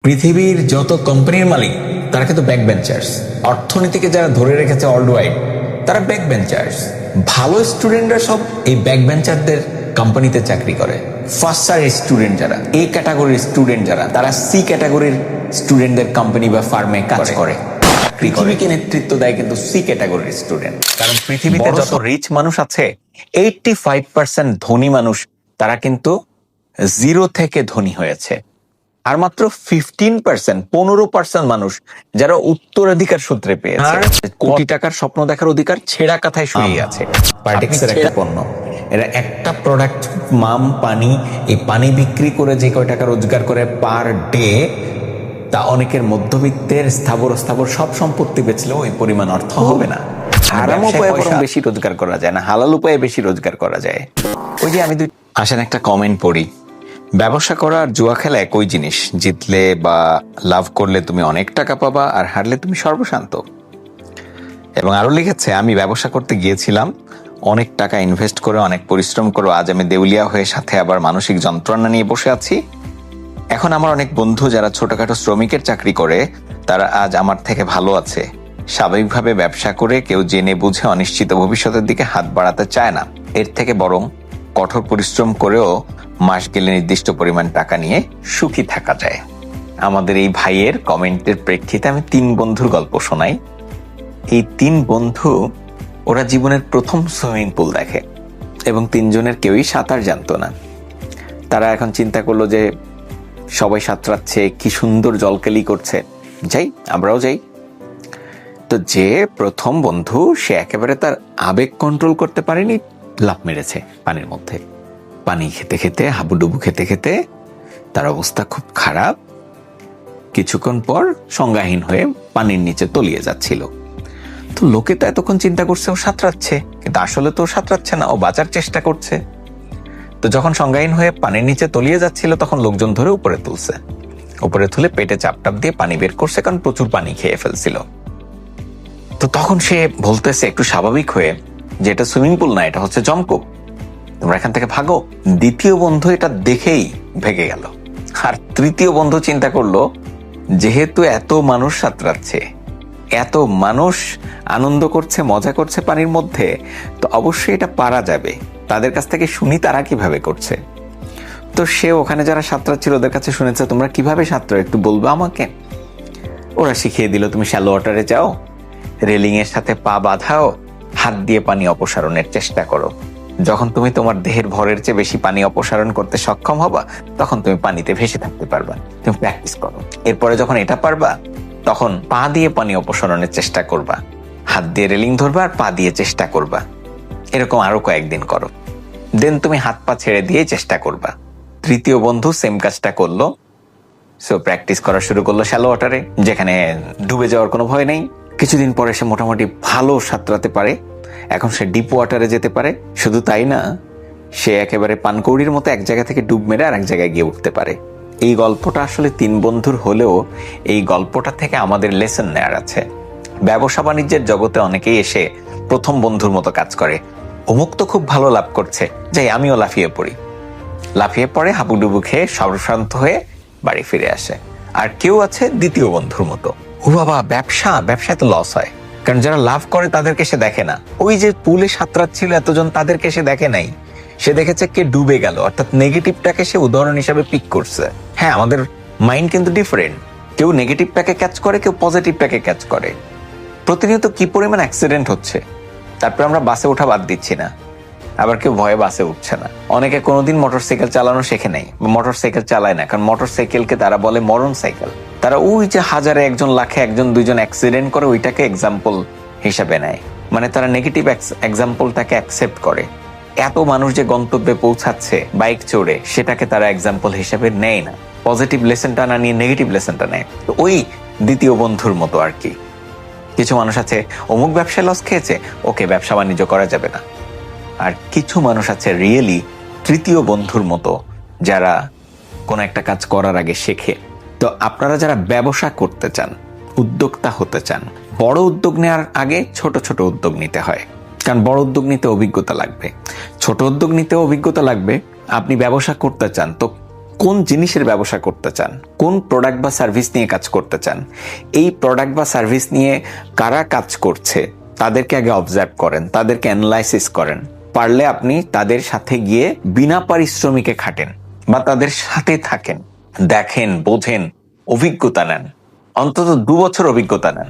পৃথিবীর যত কোম্পানির মালিক তারা কিন্তু ব্যাক বেঞ্চার্স। অর্থনীতিকে যারা ধরে রেখেছে ওয়ার্ল্ড ওয়াইড তারা ব্যাক বেঞ্চার্স। ভালো স্টুডেন্টরা সব এই ব্যাক বেঞ্চারদের কোম্পানিতে চাকরি করে। ফার্স্ট সার স্টুডেন্ট যারা, এ ক্যাটাগরির স্টুডেন্ট যারা, তারা সি ক্যাটাগরির স্টুডেন্টদের কোম্পানি বা ফার্মে কাজ করে। পৃথিবীকে নেতৃত্ব দেয় কিন্তু সি ক্যাটাগরির স্টুডেন্ট। কারণ পৃথিবীতে যত রিচ মানুষ আছে 85% ধনী মানুষ তারা কিন্তু জিরো থেকে ধনী হয়েছে। আর মাত্র 15% মানুষ যারা উত্তরাধিকার সূত্রে পেয়েছে। কোটি টাকার স্বপ্ন দেখার অধিকার ছেঁড়া কাথায় শুয়ে আছে। পার্টিক্সের একটা পণ্য, এরা একটা প্রোডাক্ট মাম পানি, এই পানি বিক্রি করে যে কয় টাকা রোজগার করে পার ডে, তা অনেকের মধ্যবিত্তের স্থাবর সব সম্পত্তি বেচলেও ওই পরিমাণ অর্থ হবে না। হারাম উপায়ে বরং বেশি রোজগার করা যায় না, হালাল উপায়ে বেশি রোজগার করা যায়। ওই যে আমি আসেন একটা কমেন্ট পড়ি, ব্যবসা করা আর জুয়া খেলা একই জিনিস। জিতলে বা লাভ করলে তুমি অনেক টাকা পাবা, আর হারলে তুমি সর্বশান্ত। এবং আরো লিখেছে, আমি ব্যবসা করতে গিয়েছিলাম, অনেক টাকা ইনভেস্ট করে, অনেক পরিশ্রম করে আজ আমি দেউলিয়া হয়ে সাথে আবার মানসিক যন্ত্রণা নিয়ে বসে আছি। এখন আমার অনেক বন্ধু যারা ছোটখাটো শ্রমিকের চাকরি করে তারা আজ আমার থেকে ভালো আছে। স্বাভাবিকভাবে ব্যবসা করে কেউ জেনে বুঝে অনিশ্চিত ভবিষ্যতের দিকে হাত বাড়াতে চায় না। এর থেকে বরং কঠোর পরিশ্রম করেও মাস গেলে নির্দিষ্ট পরিমাণ টাকা নিয়ে সুখী থাকা যায়। আমাদের এই ভাইয়ের কমেন্টের প্রেক্ষিতে আমি 3 বন্ধুর গল্প শোনাই। এই 3 বন্ধু ওরা জীবনের প্রথম সুইমিং পুল দেখে এবং 3 জনের কেউই সাঁতার জানতো না। তারা এখন চিন্তা করলো যে সবাই সাঁতরাচ্ছে, কি সুন্দর জলকেলি করছে, যাই আমরাও যাই। তো যে প্রথম বন্ধু সে একেবারে তার আবেগ কন্ট্রোল করতে পারেনি, লাফ মেরেছে পানির মধ্যে। পানি খেতে খেতে, হাবুডুবু খেতে খেতে তার অবস্থা খুব খারাপ। কিছুক্ষণ পর সংজ্ঞাহীন হয়ে পানির নিচে তলিয়ে যাচ্ছিল। তো লোকে তো এতক্ষণ চিন্তা করছে ও সাঁতরাচ্ছে, কিন্তু আসলে তো সাঁতরাচ্ছে না, ও বাঁচার চেষ্টা করছে। তো যখন সংজ্ঞাহীন হয়ে পানির নিচে তলিয়ে যাচ্ছিল তখন লোকজন ধরে উপরে তুলছে। উপরে তুলে পেটে চাপটাপ দিয়ে পানি বের করছে, কারণ প্রচুর পানি খেয়ে ফেলছিল। তো তখন সে বলতেছে একটু স্বাভাবিক হয়ে যে এটা সুইমিং পুল না, এটা হচ্ছে জমকূপ, তোমরা এখান থেকে ভাগো। দ্বিতীয় বন্ধু এটা দেখেই ভেগে গেল। আর তৃতীয় বন্ধু চিন্তা করলো, যেহেতু এত মানুষ সাঁতরাচ্ছে, এত মানুষ আনন্দ করছে, মজা করছে পানির মধ্যে, তো অবশ্যই এটা পারা যাবে। তাদের কাছ থেকে শুনি তারা কিভাবে করছে। তো সে ওখানে যারা সাঁতরাচ্ছিল ওদের কাছে শুনেছে, তোমরা কিভাবে সাঁতরো একটু বলবো আমাকে। ওরা শিখিয়ে দিল, তুমি শ্যালো ওয়াটারে যাও, রেলিং এর সাথে পা বাঁধাও, হাত দিয়ে পানি অপসারণের চেষ্টা করো। যখন তুমি তোমার দেহের ভরের চেয়ে বেশি পানি অপসারণ করতে সক্ষম হবা তখন তুমি পানিতে ভেসে থাকতে পারবা। তুমি প্র্যাকটিস করো। এরপরে যখন এটা পারবা তখন পা দিয়ে পানি অপসারণের চেষ্টা করবা, হাত দিয়ে রেলিং ধরবা আর পা দিয়ে চেষ্টা করবা। এরকম আরো কয়েকদিন করো, দেন তুমি হাত পা ছেড়ে দিয়ে চেষ্টা করবা। তৃতীয় বন্ধু সেম কাজটা করলো। সো প্র্যাকটিস করা শুরু করলো শ্যালো ওয়াটারে, যেখানে ডুবে যাওয়ার কোনো ভয় নেই। কিছুদিন পরে সে মোটামুটি ভালো সাঁতরাতে পারে। এখন সে ডিপ ওয়াটারে যেতে পারে। শুধু তাই না, সে একেবারে পানকৌড়ির মতো এক জায়গা থেকে ডুব মেরে আর এক জায়গায় গিয়ে উঠতে পারে। এই গল্পটা আসলে 3 বন্ধুর হলেও এই গল্পটা থেকে আমাদের লেসন নেওয়ার আছে। ব্যবসা বাণিজ্যের জগতে অনেকেই এসে প্রথম বন্ধুর মতো কাজ করে। অমুক তো খুব ভালো লাভ করছে, যাই আমিও লাফিয়ে পড়ি। লাফিয়ে পড়ে হাবুডুবু খেয়ে সর্বশান্ত হয়ে বাড়ি ফিরে আসে। আর কেউ আছে দ্বিতীয় বন্ধুর মতো, ও বাবা ব্যবসায় তো লস হয়, কারণ যারা লাভ করে তাদেরকে সে দেখে না। ওই যে পুলে সাঁতরাচ্ছিল এতজন, তাদেরকে সে দেখে নাই। সে দেখেছে কে ডুবে গেল, অর্থাৎ নেগেটিভটাকে সে উদাহরণ হিসাবে পিক করছে। হ্যাঁ, আমাদের মাইন্ড কিন্তু ডিফারেন্ট। কেউ নেগেটিভটাকে ক্যাচ করে, কেউ পজিটিভটাকে ক্যাচ করে। প্রতিনিয়ত কি পরিমাণ অ্যাক্সিডেন্ট হচ্ছে, তারপর আমরা বাসে ওঠা বাদ দিচ্ছি না, আবার কেউ ভয়ে বাসে উঠছে না। অনেকে কোনোদিন মোটরসাইকেল চালানো শেখে নাই, মোটরসাইকেল চালায় না, কারণ মোটরসাইকেলকে তারা বলে মরণ সাইকেল। তারা ওই যে হাজারে একজন, লাখে একজন, 2জন অ্যাক্সিডেন্ট করে ওইটাকে এক্সাম্পল হিসাবে নেয়। মানে তারা নেগেটিভ এক্সাম্পলটাকে অ্যাকসেপ্ট করে। এত মানুষ যে গন্তব্যে পৌঁছাচ্ছে বাইক চড়ে, সেটাকে তারা এক্সাম্পল হিসাবে নেয় না। পজিটিভ লেসনটা না নিয়ে নেগেটিভ লেসনটা নেয়। তো ওই দ্বিতীয় বন্ধুর মতো আর কি। কিছু মানুষ আছে, অমুক ব্যবসায় লস খেয়েছে, ওকে ব্যবসা বাণিজ্য করা যাবে না। আর কিছু মানুষ আছে রিয়েলি তৃতীয় বন্ধুর মতো, যারা কোনো একটা কাজ করার আগে শেখে। তো আপনারা যারা ব্যবসা করতে চান, উদ্যোক্তা হতে চান, বড় উদ্যোগ নেওয়ার আগে ছোট ছোট উদ্যোগ নিতে হয়। কারণ বড় উদ্যোগ নিতে অভিজ্ঞতা লাগবে, ছোট উদ্যোগ নিতে অভিজ্ঞতা লাগবে। আপনি ব্যবসা করতে চান, তো কোন জিনিসের ব্যবসা করতে চান, কোন প্রোডাক্ট বা সার্ভিস নিয়ে কাজ করতে চান, এই প্রোডাক্ট বা সার্ভিস নিয়ে কারা কাজ করছে তাদেরকে আগে অবজার্ভ করেন, তাদেরকে অ্যানালাইসিস করেন। পারলে আপনি তাদের সাথে গিয়ে বিনা পারিশ্রমিকে খাটেন বা তাদের সাথে থাকেন, দেখেন, বোঝেন, অভিজ্ঞতা নেন, অন্তত 2 বছর অভিজ্ঞতা নেন।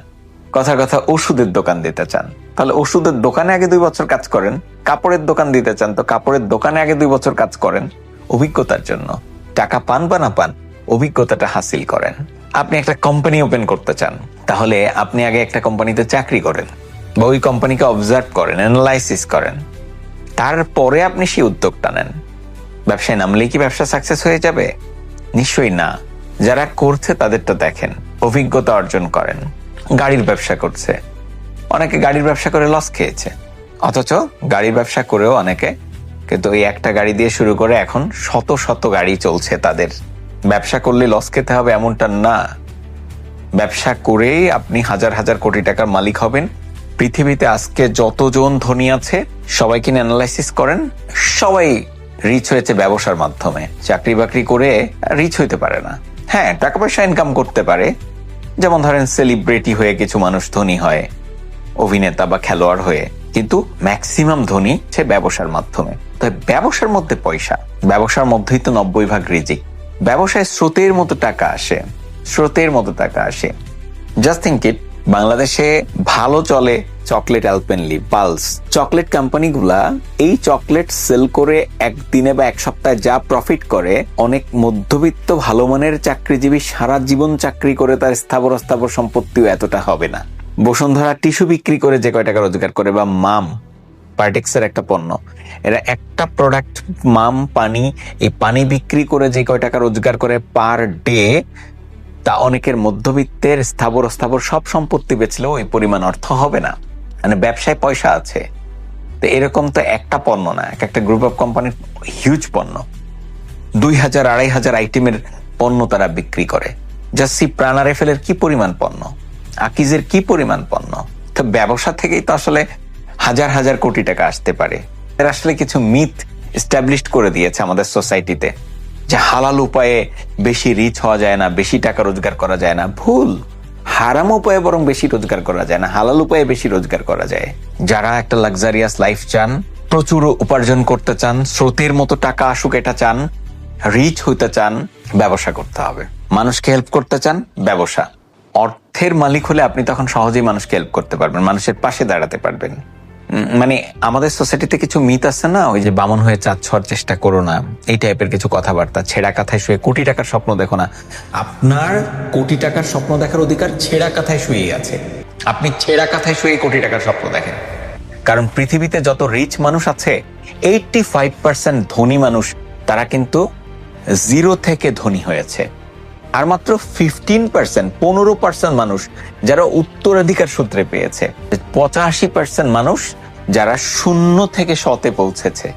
কথা কথা ওষুধের দোকান দিতে চান, তাহলে ওষুধের দোকানে আগে 2 বছর কাজ করেন। কাপড়ের দোকান দিতে চান, তো কাপড়ের দোকানে আগে 2 বছর কাজ করেন অভিজ্ঞতার জন্য। টাকা পান বা না পান, অভিজ্ঞতাটা হাসিল করেন। আপনি একটা কোম্পানি ওপেন করতে চান, তাহলে আপনি আগে একটা কোম্পানিতে চাকরি করেন বা ওই কোম্পানিকে অবজার্ভ করেন, অ্যানালাইসিস করেন, তারপরে আপনি সেই উদ্যোগটা নেন। ব্যবসায় নামলেই কি ব্যবসা সাকসেস হয়ে যাবে? নিশ্চয়ই না। যারা করছে তাদেরটা দেখেন, অভিজ্ঞতা অর্জন করেন। গাড়ির ব্যবসা করছে, অনেকে গাড়ির ব্যবসা করে লস খেয়েছে, অথচ গাড়ির ব্যবসা করেও অনেকে কিন্তু ওই একটা গাড়ি দিয়ে শুরু করে এখন শত শত গাড়ি চলছে তাদের। ব্যবসা করলে লস খেতে হবে এমনটা না। ব্যবসা করেই আপনি হাজার হাজার কোটি টাকার মালিক হবেন। পৃথিবীতে আজকে যতজন ধনী আছে সবাইকে অ্যানালাইসিস করেন, সবাই রিচ হয়েছে ব্যবসার মাধ্যমে। চাকরি বাকরি করে রিচ হইতে পারে না। হ্যাঁ, টাকা পয়সা ইনকাম করতে পারে, যেমন ধরেন সেলিব্রিটি হয়ে কিছু মানুষ ধনী হয়, অভিনেতা বা খেলোয়াড় হয়ে, কিন্তু ম্যাক্সিমাম ধনী সে ব্যবসার মাধ্যমে। তো ব্যবসার মধ্যে পয়সা, ব্যবসার মধ্যেই তো 90% রিজিক। ব্যবসায় স্রোতের মতো টাকা আসে, স্রোতের মতো টাকা আসে। জাস্ট থিংক ইট, বাংলাদেশে ভালো চলে চকলেট, আলপেনলিভ, পালস, চকলেট কোম্পানিগুলা এই চকলেট সেল করে একদিনে বা এক সপ্তাহে যা প্রফিট করে, অনেক মধ্যবিত্ত ভালো মানের চাকরিজীবী সারা জীবন চাকরি করে তার স্থাবর অস্থাবর সম্পত্তিও এতটা হবে না। বসুন্ধরা টিস্যু বিক্রি করে যে কয় টাকা রোজগার করে, বা মাম, পার্টেক্সের একটা পণ্য, এরা একটা প্রোডাক্ট মাম পানি, এই পানি বিক্রি করে যে কয় টাকা রোজগার করে পার ডে, তা অনেকের মধ্যবিত্তের স্থাবর অস্থাবর সব সম্পত্তি বেচলেও ওই পরিমাণ অর্থ হবে না। মানে ব্যবসায় পয়সা আছে। তো এরকম তো একটা পণ্য না, একটা গ্রুপ অফ কোম্পানির হিউজ পণ্য, 2000-2500 আইটেমের পণ্য তারা বিক্রি করে। জাস্ট প্রাণা রেফেলের কি পরিমাণ পণ্য, আকিজের কি পরিমাণ পণ্য। তো ব্যবসা থেকেই তো আসলে হাজার হাজার কোটি টাকা আসতে পারে। এর আসলে কিছু মিথ এস্টাবলিশড করে দিয়েছে আমাদের সোসাইটিতে, যে হালাল উপায়ে বেশি রিচ হওয়া যায় না, বেশি টাকা রোজগার করা যায় না। ভুল। হারাম উপায়ে বরং বেশি রোজগার করা যায় না, হালাল উপায়ে বেশি রোজগার করা যায়। যারা একটা লাক্সারিয়াস লাইফ চান, প্রচুর উপার্জন করতে চান, স্রোতের মতো টাকা আসুক এটা চান, রিচ হইতে চান, ব্যবসা করতে হবে। মানুষকে হেল্প করতে চান, ব্যবসা। অর্থের মালিক হলে আপনি তখন সহজেই মানুষকে হেল্প করতে পারবেন, মানুষের পাশে দাঁড়াতে পারবেন। মানে আমাদের সোসাইটিতে কিছু মিথ আছে না, ওই যে বামন হয়ে চাঁদ ছোঁয়ার চেষ্টা করো না, এই টাইপের কিছু কথাবার্তা। ছেঁড়া কাঁথায় শুয়ে কোটি টাকার স্বপ্ন দেখো না। আপনার কোটি টাকার স্বপ্ন দেখার অধিকার ছেঁড়া কাঁথায় শুয়ে আছে। আপনি ছেঁড়া কাঁথায় শুয়ে কোটি টাকার স্বপ্ন দেখেন। কারণ পৃথিবীতে যত রিচ মানুষ আছে, 85% ধনী মানুষ, তারা কিন্তু 0 থেকে ধনী হয়েছে। আর মাত্র 15% মানুষ যারা উত্তরাধিকার সূত্রে পেয়েছে। 85% মানুষ যারা 0 থেকে 100-তে পৌঁছেছে।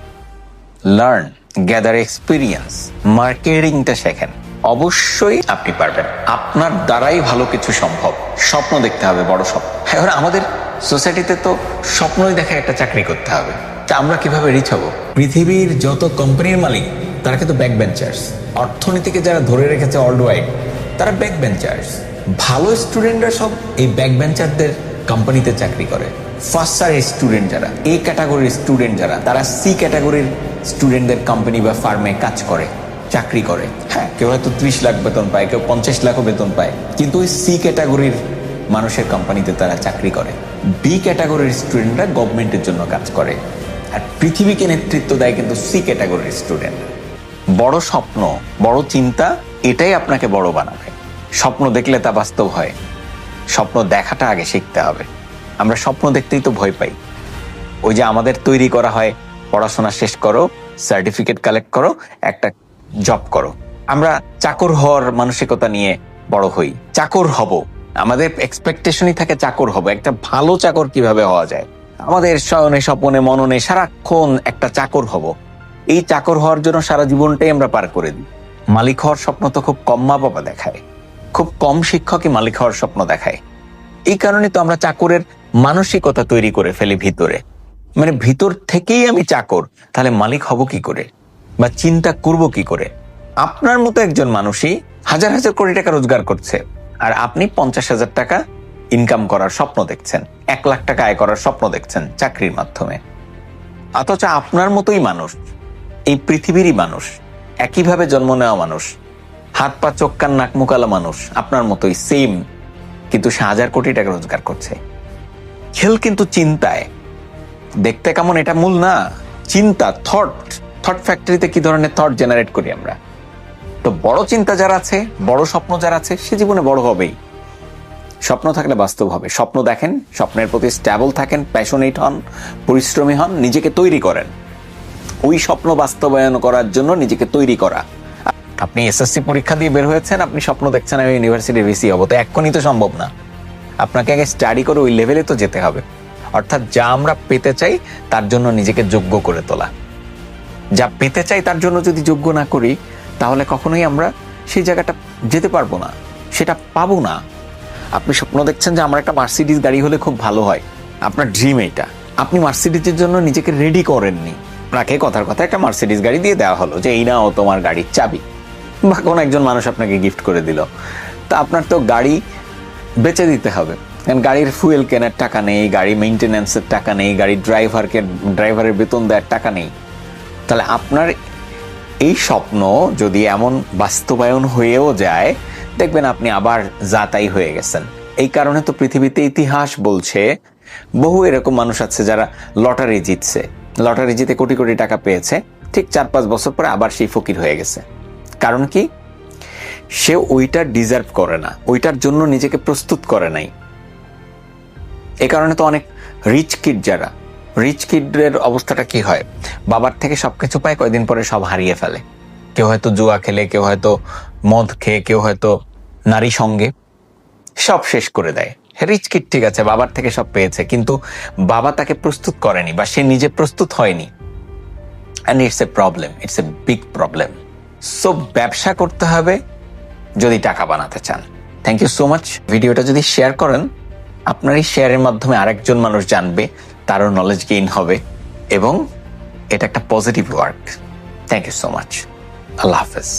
লার্ন, গ্যাদার এক্সপিরিয়েন্স, মার্কেটিংটা শেখেন, অবশ্যই আপনি পারবেন। আপনার দ্বারাই ভালো কিছু সম্ভব। স্বপ্ন দেখতে হবে, বড় স্বপ্ন। এখন আমাদের সোসাইটিতে তো স্বপ্নই দেখে একটা চাকরি করতে হবে। তা আমরা কিভাবে রিচ হব? পৃথিবীর যত কোম্পানির মালিক তারা কিন্তু ব্যাক বেঞ্চার্স। অর্থনীতিকে যারা ধরে রেখেছে ওয়ার্ল্ড ওয়াইড, তারা ব্যাক বেঞ্চার্স। ভালো স্টুডেন্টরা সব এই ব্যাক বেঞ্চারদের কোম্পানিতে চাকরি করে। ফার্স্ট সার স্টুডেন্ট যারা, এ ক্যাটাগরির স্টুডেন্ট যারা, তারা সি ক্যাটাগরির স্টুডেন্টদের কোম্পানি বা ফার্মে কাজ করে, চাকরি করে। হ্যাঁ, কেউ হয়তো 30 লাখ বেতন পায়, কেউ 50 লাখও বেতন পায়, কিন্তু ওই সি ক্যাটাগরির মানুষের কোম্পানিতে তারা চাকরি করে। বি ক্যাটাগরির স্টুডেন্টরা গভর্নমেন্টের জন্য কাজ করে। আর পৃথিবীকে নেতৃত্ব দেয় কিন্তু সি ক্যাটাগরির স্টুডেন্ট। বড় স্বপ্ন, বড় চিন্তা, এটাই আপনাকে বড় বানাবে। স্বপ্ন দেখলে তা বাস্তব হয়। স্বপ্ন দেখাটা আগে শিখতে হবে। আমরা স্বপ্ন দেখতেই তো ভয় পাই। ওই যে আমাদের তৈরি করা হয়, পড়াশোনা শেষ করো, সার্টিফিকেট কালেক্ট করো, একটা জব করো। আমরা চাকর হওয়ার মানসিকতা নিয়ে বড় হই। চাকর হব, আমাদের এক্সপেকটেশনই থাকে চাকর হব। একটা ভালো চাকর কিভাবে হওয়া যায়, আমাদের শয়নে স্বপনে মননে সারাক্ষণ একটা চাকর হব। এই চাকর হওয়ার জন্য সারা জীবনটাই আমরা পার করে দিই। মালিক হওয়ার স্বপ্ন তো খুব কম মা বাবা দেখায়, খুব কম শিক্ষকই মালিক হওয়ার স্বপ্ন দেখায়। এই কারণে তো আমরা চাকরের মানসিকতা তৈরি করে ফেলি ভিতরে। মানে ভিতর থেকেই আমি চাকর, তাহলে মালিক হব কি করে বা চিন্তা করব কি করে? আপনার মতো একজন মানুষই হাজার হাজার কোটি টাকা রোজগার করছে, আর আপনি 50,000 টাকা ইনকাম করার স্বপ্ন দেখছেন, 1 লাখ টাকা আয় করার স্বপ্ন দেখছেন চাকরির মাধ্যমে। অথচ আপনার মতোই মানুষ, এই পৃথিবীরই মানুষ, একইভাবে জন্ম নেওয়া মানুষ, হাত পা চোখ কান নাক মুকালা মানুষ, আপনার মতোই সেম, কিন্তু সে 1,000 কোটি টাকা রোজগার করছে। খেল কিন্তু চিন্তায়। দেখতে কেমন এটা মূল না, চিন্তা, থট ফ্যাক্টরিতে কি ধরনের থট জেনারেট করি আমরা। তো বড় চিন্তা যারা আছে, বড় স্বপ্ন যারা আছে, সে জীবনে বড় হবেই। স্বপ্ন থাকলে বাস্তব হবে। স্বপ্ন দেখেন, স্বপ্নের প্রতি স্ট্যাবল থাকেন, প্যাশনেট হন, পরিশ্রমী হন, নিজেকে তৈরি করেন। ওই স্বপ্ন বাস্তবায়ন করার জন্য নিজেকে তৈরি করা। আপনি এসএসসি পরীক্ষা দিয়ে বের হয়েছেন, আপনি স্বপ্ন দেখছেন আমি ইউনিভার্সিটির ভিসি হবো, তো এক্ষুনি তো সম্ভব না। আপনাকে আগে স্টাডি করে ওই লেভেলে তো যেতে হবে। অর্থাৎ যা আমরা পেতে চাই তার জন্য নিজেকে যোগ্য করে তোলা। যা পেতে চাই তার জন্য যদি যোগ্য না করি, তাহলে কখনোই আমরা সেই জায়গাটা যেতে পারবো না, সেটা পাবো না। আপনি স্বপ্ন দেখছেন যে আমার একটা মার্সিডিজ গাড়ি হলে খুব ভালো হয়, আপনার ড্রিম এইটা। আপনি মার্সিডিজের জন্য নিজেকে রেডি করেননি, আপনাকে কথার কথা একটা মার্সিডিজ গাড়ি দিয়ে দেওয়া হলো যে এই নাও তোমার গাড়ির চাবি, বা কোনো একজন মানুষ আপনাকে গিফট করে দিল। তা আপনার তো গাড়ি বেচে দিতে হবে, কারণ গাড়ির ফুয়েল কেনার টাকা নেই, গাড়ি মেইনটেন্যান্সের টাকা নেই, গাড়ির ড্রাইভারের বেতন দেওয়ার টাকা নেই। তাহলে আপনার এই স্বপ্ন যদি এমন বাস্তবায়ন হয়েও যায়, দেখবেন আপনি আবার যাতাই হয়ে গেছেন। এই কারণে তো পৃথিবীতে ইতিহাস বলছে বহু এরকম মানুষ আছে যারা লটারি জিতছে, লটারি জিতে কোটি কোটি টাকা পেয়েছে, ঠিক 4-5 বছর পরে আবার সেই ফকির হয়ে গেছে। কারণ কি? সে ওইটা ডিজার্ভ করে না, ওইটার জন্য নিজেকে প্রস্তুত করে নাই। এ কারণে তো অনেক রিচ কিডের অবস্থাটা কি হয়, বাবার থেকে সবকিছু পায়, কয়দিন পরে সব হারিয়ে ফেলে। কেউ হয়তো জুয়া খেলে, কেউ হয়তো মদ খেয়ে, কেউ হয়তো নারী সঙ্গে, সব শেষ করে দেয়। রিচ কিড ঠিক আছে, বাবার থেকে সব পেয়েছে, কিন্তু বাবা তাকে প্রস্তুত করেনি, বা সে নিজে প্রস্তুত হয়নি। And it's a problem, it's a big problem. So ব্যবসা করতে হবে যদি টাকা বানাতে চান। Thank you so much. ভিডিওটা যদি শেয়ার করেন, আপনার এই শেয়ারের মাধ্যমে আরেকজন মানুষ জানবে, তারও নলেজ গেইন হবে, এবং এটা একটা positive work. Thank you so much. আল্লাহ হাফেজ।